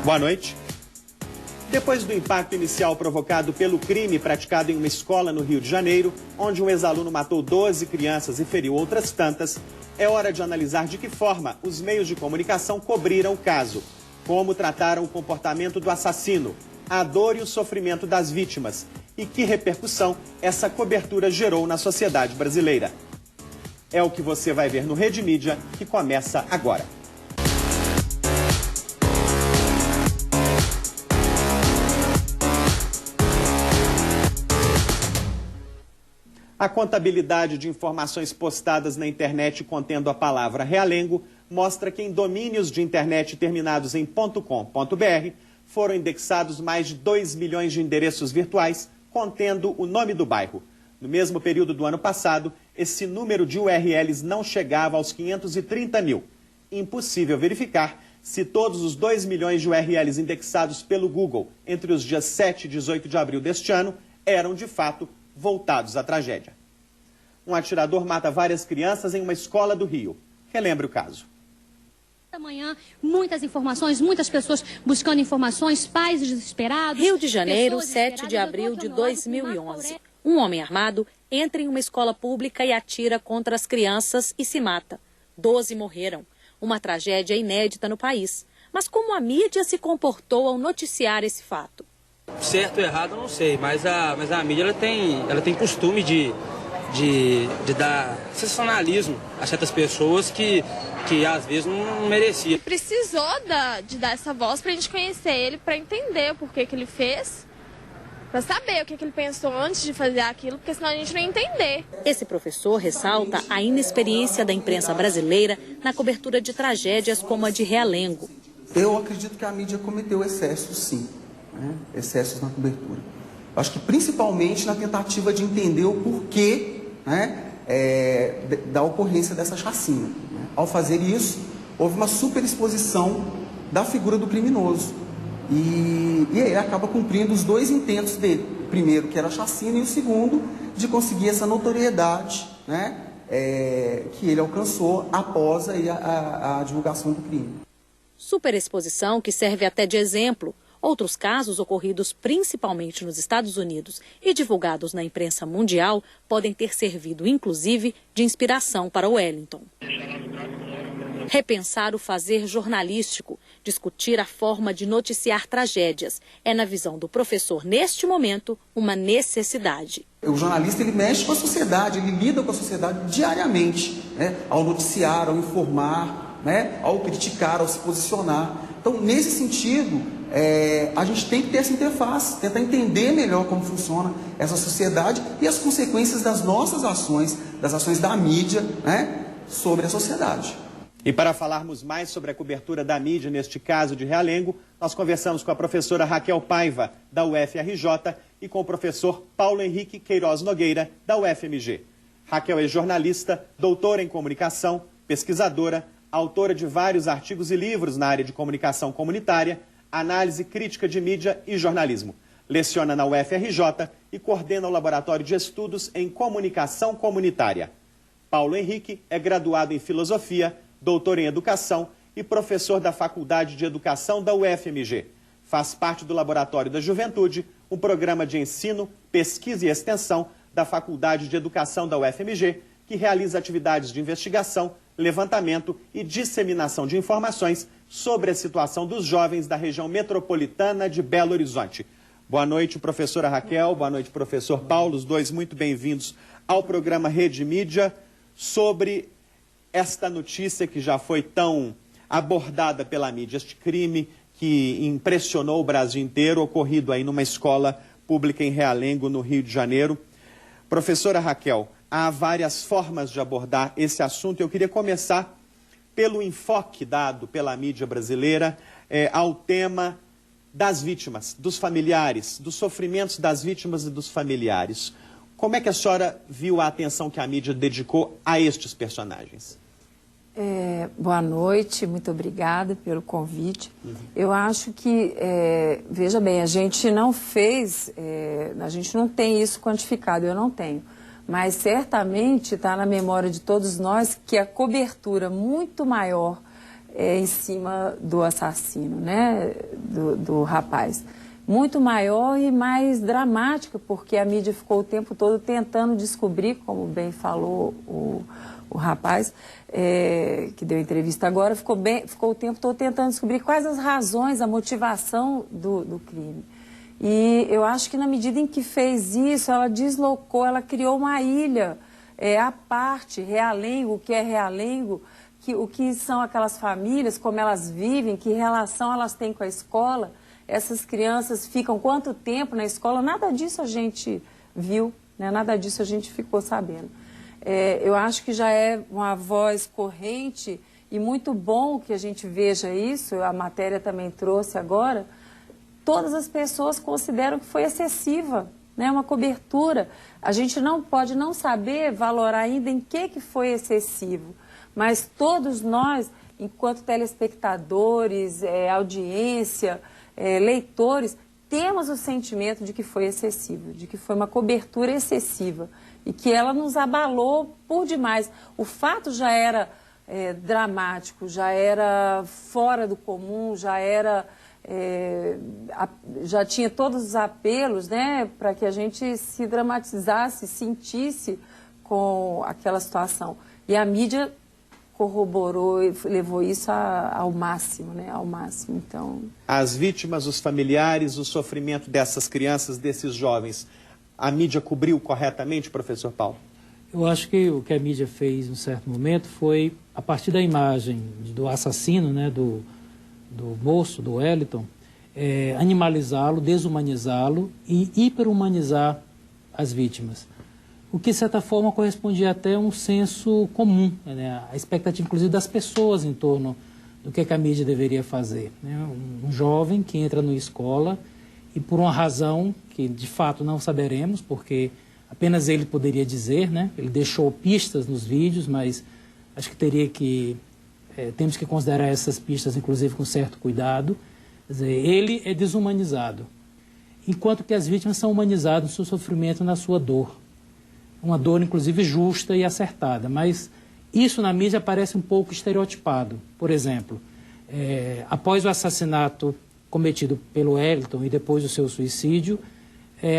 Boa noite. Depois do impacto inicial provocado pelo crime praticado em uma escola no Rio de Janeiro, onde um ex-aluno matou 12 crianças e feriu outras tantas, é hora de analisar de que forma os meios de comunicação cobriram o caso, como trataram o comportamento do assassino, a dor e o sofrimento das vítimas e que repercussão essa cobertura gerou na sociedade brasileira. É o que você vai ver no Rede Mídia, que começa agora. A contabilidade de informações postadas na internet contendo a palavra realengo mostra que em domínios de internet terminados em .com.br foram indexados mais de 2 milhões de endereços virtuais contendo o nome do bairro. No mesmo período do ano passado, esse número de URLs não chegava aos 530 mil. Impossível verificar se todos os 2 milhões de URLs indexados pelo Google entre os dias 7 e 18 de abril deste ano eram, de fato, voltados à tragédia. Um atirador mata várias crianças em uma escola do Rio. Relembre o caso. Amanhã, muitas informações, muitas pessoas buscando informações, pais desesperados. Rio de Janeiro, 7 de abril de 2011. Um homem armado entra em uma escola pública e atira contra as crianças e se mata. 12 morreram. Uma tragédia inédita no país. Mas como a mídia se comportou ao noticiar esse fato? Certo ou errado, eu não sei, mas a mídia ela tem costume de dar sensacionalismo a certas pessoas que às vezes não merecia. Precisou de dar essa voz pra gente conhecer ele, pra entender o porquê que ele fez, pra saber o que ele pensou antes de fazer aquilo, porque senão a gente não ia entender. Esse professor ressalta a inexperiência da imprensa brasileira na cobertura de tragédias como a de Realengo. Eu acredito que a mídia cometeu excessos, sim. Excessos na cobertura. Acho que principalmente na tentativa de entender o porquê da ocorrência dessa chacina. Ao fazer isso, houve uma superexposição da figura do criminoso. E ele acaba cumprindo os dois intentos dele. O primeiro, que era a chacina, e o segundo, de conseguir essa notoriedade que ele alcançou após aí a divulgação do crime. Superexposição que serve até de exemplo. Outros casos ocorridos principalmente nos Estados Unidos e divulgados na imprensa mundial podem ter servido, inclusive, de inspiração para Wellington. Repensar o fazer jornalístico, discutir a forma de noticiar tragédias, é, na visão do professor, neste momento, uma necessidade. O jornalista ele mexe com a sociedade, ele lida com a sociedade diariamente, ao noticiar, ao informar, ao criticar, ao se posicionar. Então, nesse sentido, a gente tem que ter essa interface, tentar entender melhor como funciona essa sociedade e as consequências das nossas ações, das ações da mídia, sobre a sociedade. E para falarmos mais sobre a cobertura da mídia neste caso de Realengo, nós conversamos com a professora Raquel Paiva, da UFRJ, e com o professor Paulo Henrique Queiroz Nogueira, da UFMG. Raquel é jornalista, doutora em comunicação, pesquisadora, autora de vários artigos e livros na área de comunicação comunitária, análise crítica de mídia e jornalismo. Leciona na UFRJ e coordena o Laboratório de Estudos em Comunicação Comunitária. Paulo Henrique é graduado em Filosofia, doutor em Educação e professor da Faculdade de Educação da UFMG. Faz parte do Laboratório da Juventude, um programa de ensino, pesquisa e extensão da Faculdade de Educação da UFMG, que realiza atividades de investigação, levantamento e disseminação de informações sobre a situação dos jovens da região metropolitana de Belo Horizonte. Boa noite, professora Raquel. Boa noite, professor Paulo. Os dois muito bem-vindos ao programa Rede Mídia sobre esta notícia que já foi tão abordada pela mídia, este crime que impressionou o Brasil inteiro, ocorrido aí numa escola pública em Realengo, no Rio de Janeiro. Professora Raquel, há várias formas de abordar esse assunto. Eu queria começar pelo enfoque dado pela mídia brasileira ao tema das vítimas, dos familiares, dos sofrimentos das vítimas e dos familiares. Como é que a senhora viu a atenção que a mídia dedicou a estes personagens? Boa noite, muito obrigada pelo convite. Eu acho que, veja bem, a gente não fez, a gente não tem isso quantificado, eu não tenho. Mas certamente está na memória de todos nós que a cobertura muito maior em cima do assassino, né, do rapaz. Muito maior e mais dramática, porque a mídia ficou o tempo todo tentando descobrir, como bem falou o rapaz, que deu entrevista agora, ficou o tempo todo tentando descobrir quais as razões, a motivação do crime. E eu acho que na medida em que fez isso, ela deslocou, ela criou uma ilha à parte, Realengo, o que é Realengo, o que são aquelas famílias, como elas vivem, que relação elas têm com a escola, essas crianças ficam quanto tempo na escola, nada disso a gente viu, né? Nada disso a gente ficou sabendo. Eu acho que já é uma voz corrente e muito bom que a gente veja isso, a matéria também trouxe agora. Todas as pessoas consideram que foi excessiva, né? Uma cobertura. A gente não pode não saber valorar ainda em que foi excessivo, mas todos nós, enquanto telespectadores, audiência, leitores, temos o sentimento de que foi excessivo, de que foi uma cobertura excessiva e que ela nos abalou por demais. O fato já era dramático, já era fora do comum, já tinha todos os apelos, né, para que a gente se dramatizasse, sentisse com aquela situação. E a mídia corroborou e levou isso ao máximo, né, ao máximo. Então, as vítimas, os familiares, o sofrimento dessas crianças, desses jovens, a mídia cobriu corretamente, professor Paulo? Eu acho que o que a mídia fez, em um certo momento, foi, a partir da imagem do assassino, né, do moço, do Wellington, animalizá-lo, desumanizá-lo e hiperhumanizar as vítimas. O que, de certa forma, correspondia até a um senso comum, né? A expectativa, inclusive, das pessoas em torno do que a mídia deveria fazer, né? Um jovem que entra numa escola e, por uma razão que, de fato, não saberemos, porque apenas ele poderia dizer, né? Ele deixou pistas nos vídeos, mas acho que temos que considerar essas pistas, inclusive, com certo cuidado. Quer dizer, ele é desumanizado, enquanto que as vítimas são humanizadas no seu sofrimento, na sua dor. Uma dor, inclusive, justa e acertada, mas isso na mídia parece um pouco estereotipado. Por exemplo, após o assassinato cometido pelo Wellington e depois do seu suicídio,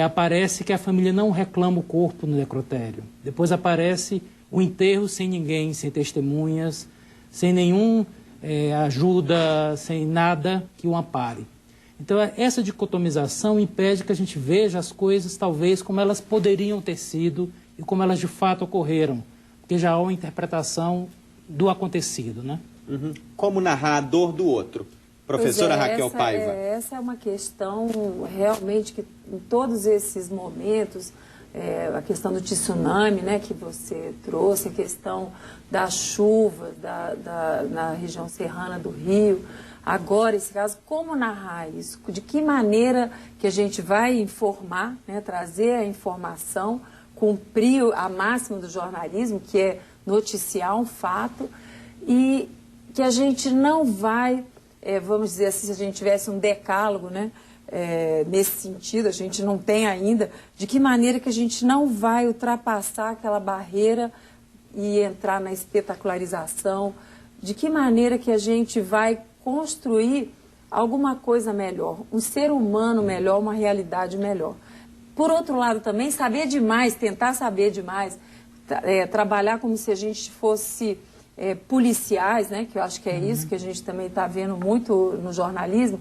aparece que a família não reclama o corpo no necrotério. Depois aparece o enterro sem ninguém, sem testemunhas, sem nenhuma ajuda, sem nada que o ampare. Então, essa dicotomização impede que a gente veja as coisas, talvez, como elas poderiam ter sido e como elas de fato ocorreram, porque já há uma interpretação do acontecido, né? Uhum. Como narrar a dor do outro? Professora Raquel Paiva. Essa é uma questão realmente que em todos esses momentos, a questão do tsunami, né, que você trouxe, a questão da chuva na região serrana do Rio, agora esse caso, como narrar isso? De que maneira que a gente vai informar, né, trazer a informação, cumprir a máxima do jornalismo, que é noticiar um fato, e que a gente não vai, vamos dizer assim, se a gente tivesse um decálogo, né, nesse sentido, a gente não tem ainda, de que maneira que a gente não vai ultrapassar aquela barreira e entrar na espetacularização, de que maneira que a gente vai construir alguma coisa melhor, um ser humano melhor, uma realidade melhor. Por outro lado também, saber demais, tentar saber demais, trabalhar como se a gente fosse policiais, né, que eu acho que é isso que a gente também está vendo muito no jornalismo.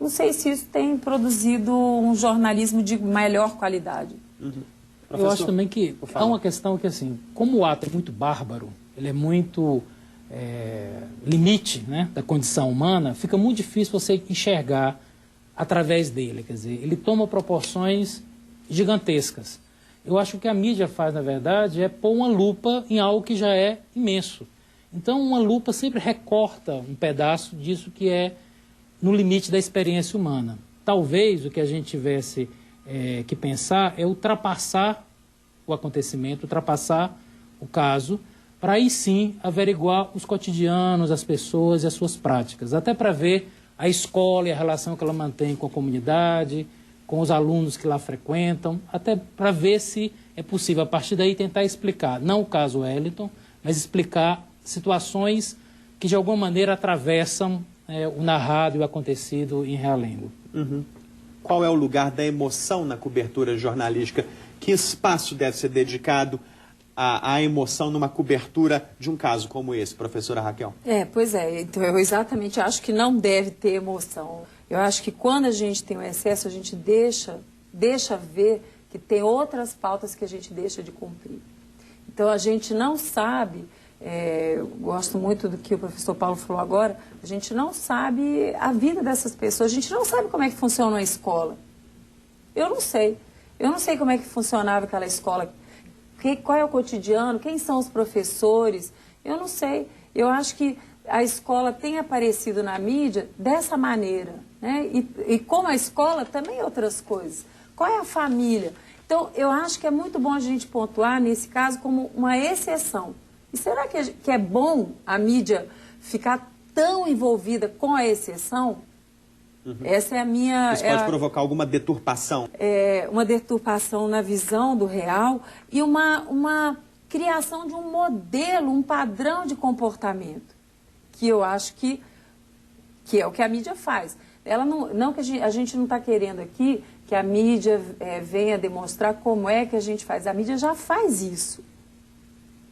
Não sei se isso tem produzido um jornalismo de melhor qualidade. Uhum. Eu acho também que há uma questão que, assim, como o ato é muito bárbaro, ele é muito limite, né, da condição humana, fica muito difícil você enxergar através dele. Quer dizer, ele toma proporções gigantescas. Eu acho que o que a mídia faz, na verdade, é pôr uma lupa em algo que já é imenso. Então, uma lupa sempre recorta um pedaço disso que é no limite da experiência humana. Talvez o que a gente tivesse que pensar é ultrapassar o acontecimento, ultrapassar o caso, para aí sim averiguar os cotidianos, as pessoas e as suas práticas, até para ver a escola e a relação que ela mantém com a comunidade, com os alunos que lá frequentam, até para ver se é possível, a partir daí, tentar explicar, não o caso Wellington, mas explicar situações que, de alguma maneira, atravessam o narrado e o acontecido em Realengo. Uhum. Qual é o lugar da emoção na cobertura jornalística? Que espaço deve ser dedicado à emoção numa cobertura de um caso como esse, professora Raquel? Pois é. Então, eu exatamente acho que não deve ter emoção. Eu acho que quando a gente tem um excesso, a gente deixa ver que tem outras pautas que a gente deixa de cumprir. Então, a gente não sabe, eu gosto muito do que o professor Paulo falou agora, a gente não sabe a vida dessas pessoas, a gente não sabe como é que funciona a escola. Eu não sei como é que funcionava aquela escola, qual é o cotidiano, quem são os professores, eu não sei. Eu acho que a escola tem aparecido na mídia dessa maneira, né? E como a escola, também outras coisas. Qual é a família? Então, eu acho que é muito bom a gente pontuar, nesse caso, como uma exceção. E será que é bom a mídia ficar tão envolvida com a exceção? Uhum. Essa é a minha... Isso pode provocar alguma deturpação? Uma deturpação na visão do real e uma criação de um modelo, um padrão de comportamento, que eu acho que é o que a mídia faz. Ela não que a gente não está querendo aqui que a mídia venha demonstrar como é que a gente faz. A mídia já faz isso.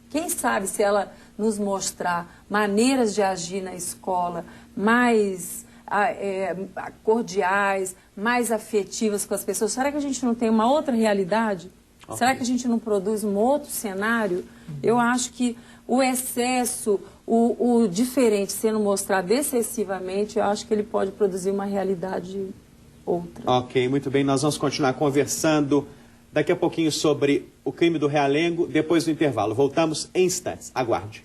Quem sabe se ela nos mostrar maneiras de agir na escola mais cordiais, mais afetivas com as pessoas, será que a gente não tem uma outra realidade? Okay. Será que a gente não produz um outro cenário? Eu acho que o excesso, o diferente sendo mostrado excessivamente, eu acho que ele pode produzir uma realidade outra. Ok, muito bem. Nós vamos continuar conversando daqui a pouquinho sobre o crime do Realengo, depois do intervalo. Voltamos em instantes. Aguarde.